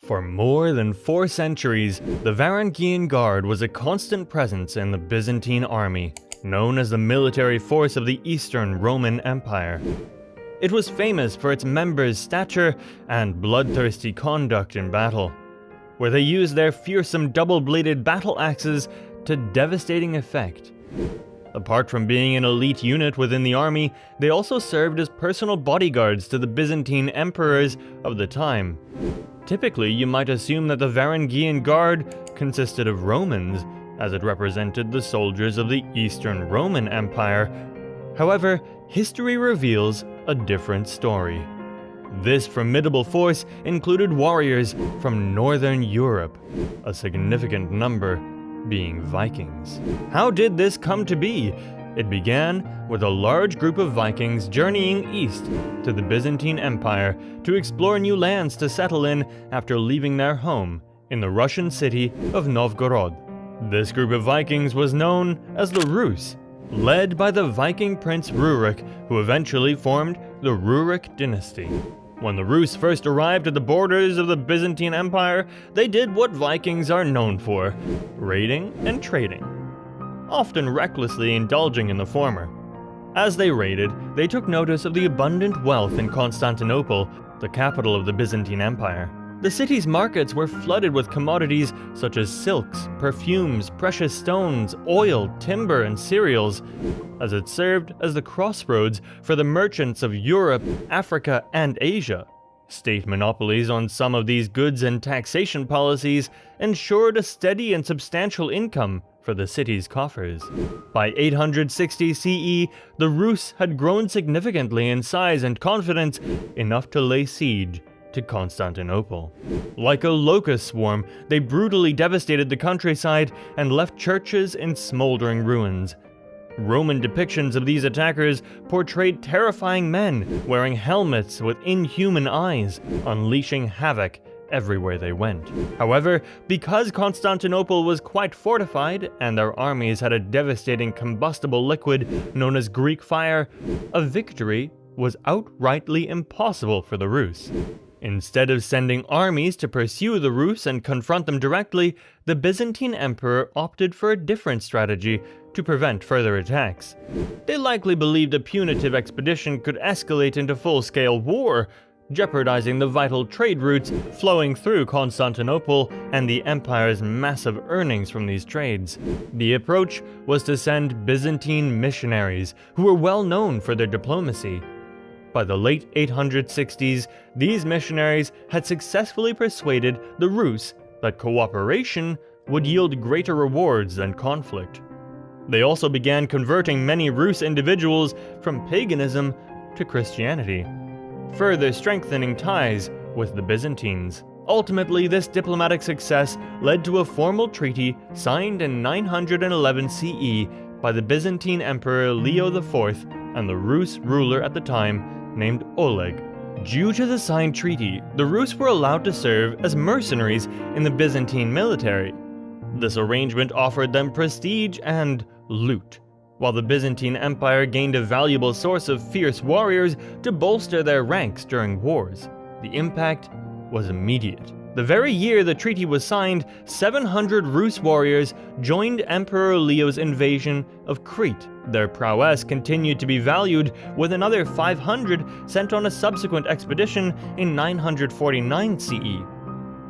For more than 4 centuries, the Varangian Guard was a constant presence in the Byzantine Army, known as the military force of the Eastern Roman Empire. It was famous for its members' stature and bloodthirsty conduct in battle, where they used their fearsome double-bladed battle axes to devastating effect. Apart from being an elite unit within the army, they also served as personal bodyguards to the Byzantine emperors of the time. Typically, you might assume that the Varangian Guard consisted of Romans, as it represented the soldiers of the Eastern Roman Empire. However, history reveals a different story. This formidable force included warriors from Northern Europe, a significant number being Vikings. How did this come to be? It began with a large group of Vikings journeying east to the Byzantine Empire to explore new lands to settle in after leaving their home in the Russian city of Novgorod. This group of Vikings was known as the Rus, led by the Viking prince Rurik, who eventually formed the Rurik dynasty. When the Rus first arrived at the borders of the Byzantine Empire, they did what Vikings are known for: raiding and trading, often recklessly indulging in the former. As they raided, they took notice of the abundant wealth in Constantinople, the capital of the Byzantine Empire. The city's markets were flooded with commodities such as silks, perfumes, precious stones, oil, timber, and cereals, as it served as the crossroads for the merchants of Europe, Africa, and Asia. State monopolies on some of these goods and taxation policies ensured a steady and substantial income for the city's coffers. By 860 CE, the Rus had grown significantly in size and confidence, enough to lay siege to Constantinople. Like a locust swarm, they brutally devastated the countryside and left churches in smoldering ruins. Roman depictions of these attackers portrayed terrifying men wearing helmets with inhuman eyes, unleashing havoc everywhere they went. However, because Constantinople was quite fortified and their armies had a devastating combustible liquid known as Greek fire, a victory was outrightly impossible for the Rus. Instead of sending armies to pursue the Rus and confront them directly, the Byzantine emperor opted for a different strategy to prevent further attacks. They likely believed a punitive expedition could escalate into full-scale war, jeopardizing the vital trade routes flowing through Constantinople and the empire's massive earnings from these trades. The approach was to send Byzantine missionaries, who were well known for their diplomacy. By the late 860s, these missionaries had successfully persuaded the Rus that cooperation would yield greater rewards than conflict. They also began converting many Rus individuals from paganism to Christianity, further strengthening ties with the Byzantines. Ultimately, this diplomatic success led to a formal treaty signed in 911 CE by the Byzantine Emperor Leo IV and the Rus ruler at the time named Oleg. Due to the signed treaty, the Rus were allowed to serve as mercenaries in the Byzantine military. This arrangement offered them prestige and loot, while the Byzantine Empire gained a valuable source of fierce warriors to bolster their ranks during wars. The impact was immediate. The very year the treaty was signed, 700 Rus warriors joined Emperor Leo's invasion of Crete. Their prowess continued to be valued, with another 500 sent on a subsequent expedition in 949 CE.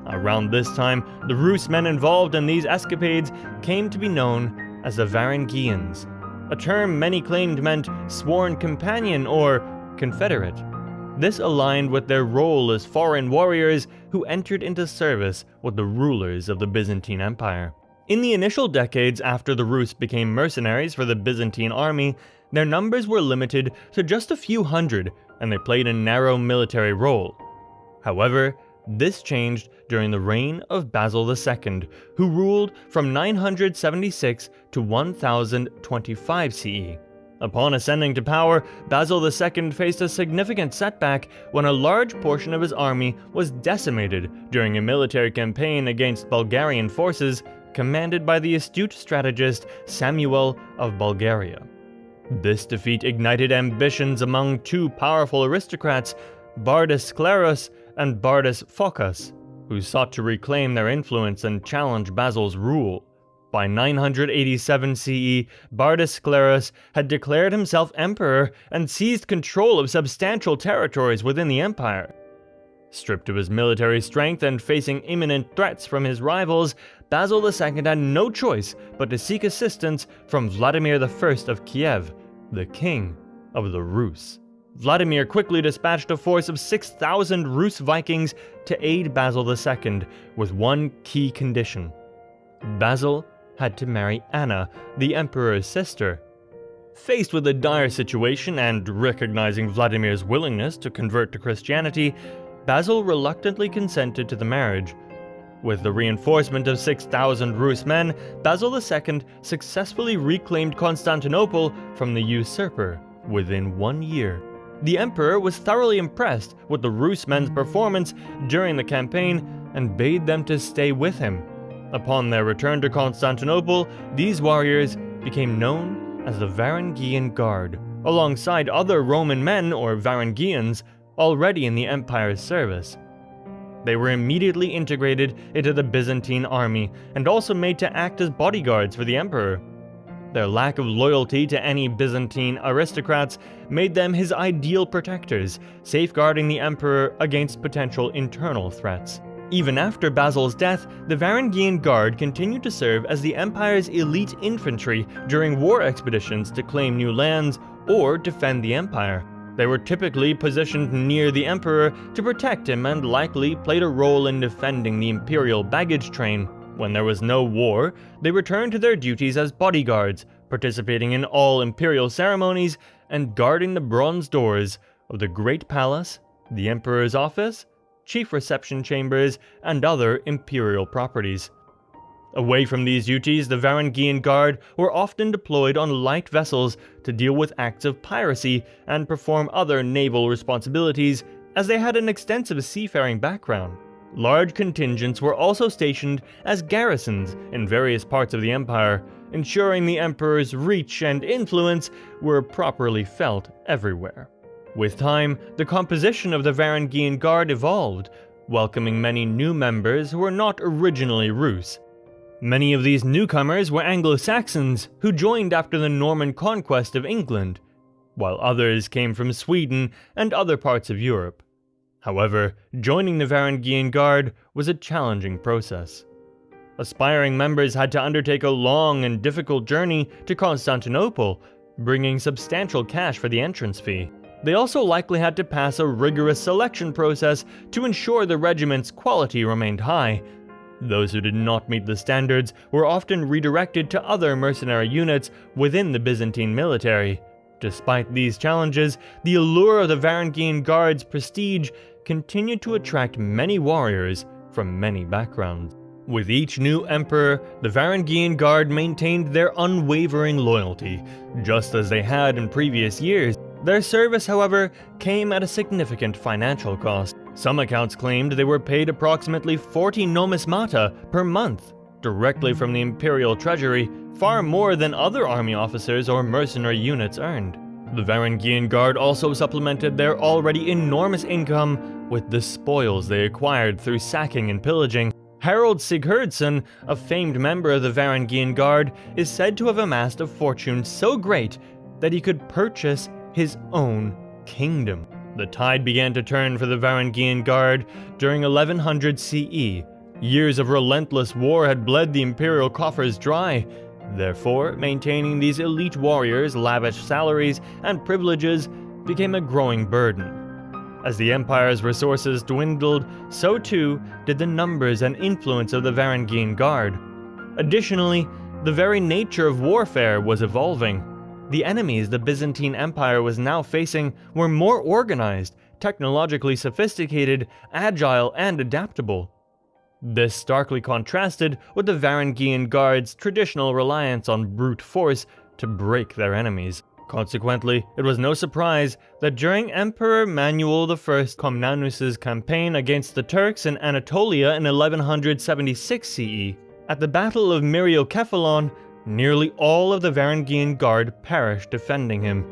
Around this time, the Rus men involved in these escapades came to be known as the Varangians, a term many claimed meant sworn companion or confederate. This aligned with their role as foreign warriors who entered into service with the rulers of the Byzantine Empire. In the initial decades after the Rus became mercenaries for the Byzantine army, their numbers were limited to just a few hundred, and they played a narrow military role. However, this changed during the reign of Basil II, who ruled from 976 to 1025 CE. Upon ascending to power, Basil II faced a significant setback when a large portion of his army was decimated during a military campaign against Bulgarian forces commanded by the astute strategist Samuel of Bulgaria. This defeat ignited ambitions among two powerful aristocrats, Bardas Skleros and Bardas Phokas, who sought to reclaim their influence and challenge Basil's rule. By 987 CE, Bardasclerus had declared himself emperor and seized control of substantial territories within the empire. Stripped of his military strength and facing imminent threats from his rivals, Basil II had no choice but to seek assistance from Vladimir I of Kiev, the king of the Rus. Vladimir quickly dispatched a force of 6,000 Rus Vikings to aid Basil II, with one key condition. Basil had to marry Anna, the emperor's sister. Faced with a dire situation and recognizing Vladimir's willingness to convert to Christianity, Basil reluctantly consented to the marriage. With the reinforcement of 6,000 Rus men, Basil II successfully reclaimed Constantinople from the usurper within 1 year. The emperor was thoroughly impressed with the Rus men's performance during the campaign and bade them to stay with him. Upon their return to Constantinople, these warriors became known as the Varangian Guard, alongside other Roman men or Varangians already in the empire's service. They were immediately integrated into the Byzantine army and also made to act as bodyguards for the emperor. Their lack of loyalty to any Byzantine aristocrats made them his ideal protectors, safeguarding the emperor against potential internal threats. Even after Basil's death, the Varangian Guard continued to serve as the empire's elite infantry during war expeditions to claim new lands or defend the empire. They were typically positioned near the emperor to protect him and likely played a role in defending the imperial baggage train. When there was no war, they returned to their duties as bodyguards, participating in all imperial ceremonies and guarding the bronze doors of the Great Palace, the emperor's office, chief reception chambers, and other imperial properties. Away from these duties, the Varangian Guard were often deployed on light vessels to deal with acts of piracy and perform other naval responsibilities, as they had an extensive seafaring background. Large contingents were also stationed as garrisons in various parts of the empire, ensuring the emperor's reach and influence were properly felt everywhere. With time, the composition of the Varangian Guard evolved, welcoming many new members who were not originally Rus. Many of these newcomers were Anglo-Saxons who joined after the Norman conquest of England, while others came from Sweden and other parts of Europe. However, joining the Varangian Guard was a challenging process. Aspiring members had to undertake a long and difficult journey to Constantinople, bringing substantial cash for the entrance fee. They also likely had to pass a rigorous selection process to ensure the regiment's quality remained high. Those who did not meet the standards were often redirected to other mercenary units within the Byzantine military. Despite these challenges, the allure of the Varangian Guard's prestige continued to attract many warriors from many backgrounds. With each new emperor, the Varangian Guard maintained their unwavering loyalty, just as they had in previous years. Their service, however, came at a significant financial cost. Some accounts claimed they were paid approximately 40 nomismata per month, directly from the imperial treasury, far more than other army officers or mercenary units earned. The Varangian Guard also supplemented their already enormous income with the spoils they acquired through sacking and pillaging. Harold Sigurdsson, a famed member of the Varangian Guard, is said to have amassed a fortune so great that he could purchase his own kingdom. The tide began to turn for the Varangian Guard during 1100 CE. Years of relentless war had bled the imperial coffers dry. Therefore, maintaining these elite warriors' lavish salaries and privileges became a growing burden. As the empire's resources dwindled, so too did the numbers and influence of the Varangian Guard. Additionally, the very nature of warfare was evolving. The enemies the Byzantine Empire was now facing were more organized, technologically sophisticated, agile, and adaptable. This starkly contrasted with the Varangian Guard's traditional reliance on brute force to break their enemies. Consequently, it was no surprise that during Emperor Manuel I Comnenus's campaign against the Turks in Anatolia in 1176 CE, at the Battle of Myriokephalon, nearly all of the Varangian Guard perished defending him.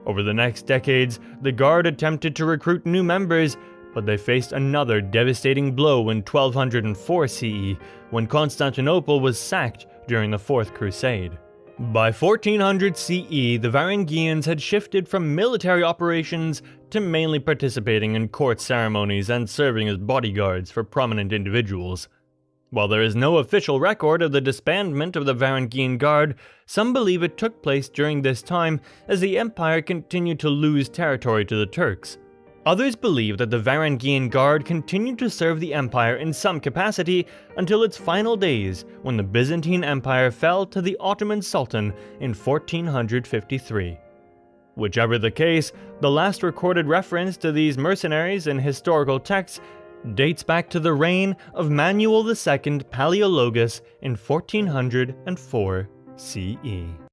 Over the next decades, the Guard attempted to recruit new members, but they faced another devastating blow in 1204 CE when Constantinople was sacked during the Fourth Crusade. By 1400 CE, the Varangians had shifted from military operations to mainly participating in court ceremonies and serving as bodyguards for prominent individuals. While there is no official record of the disbandment of the Varangian Guard, some believe it took place during this time as the empire continued to lose territory to the Turks. Others believe that the Varangian Guard continued to serve the empire in some capacity until its final days when the Byzantine Empire fell to the Ottoman Sultan in 1453. Whichever the case, the last recorded reference to these mercenaries in historical texts dates back to the reign of Manuel II Palaeologus in 1404 CE.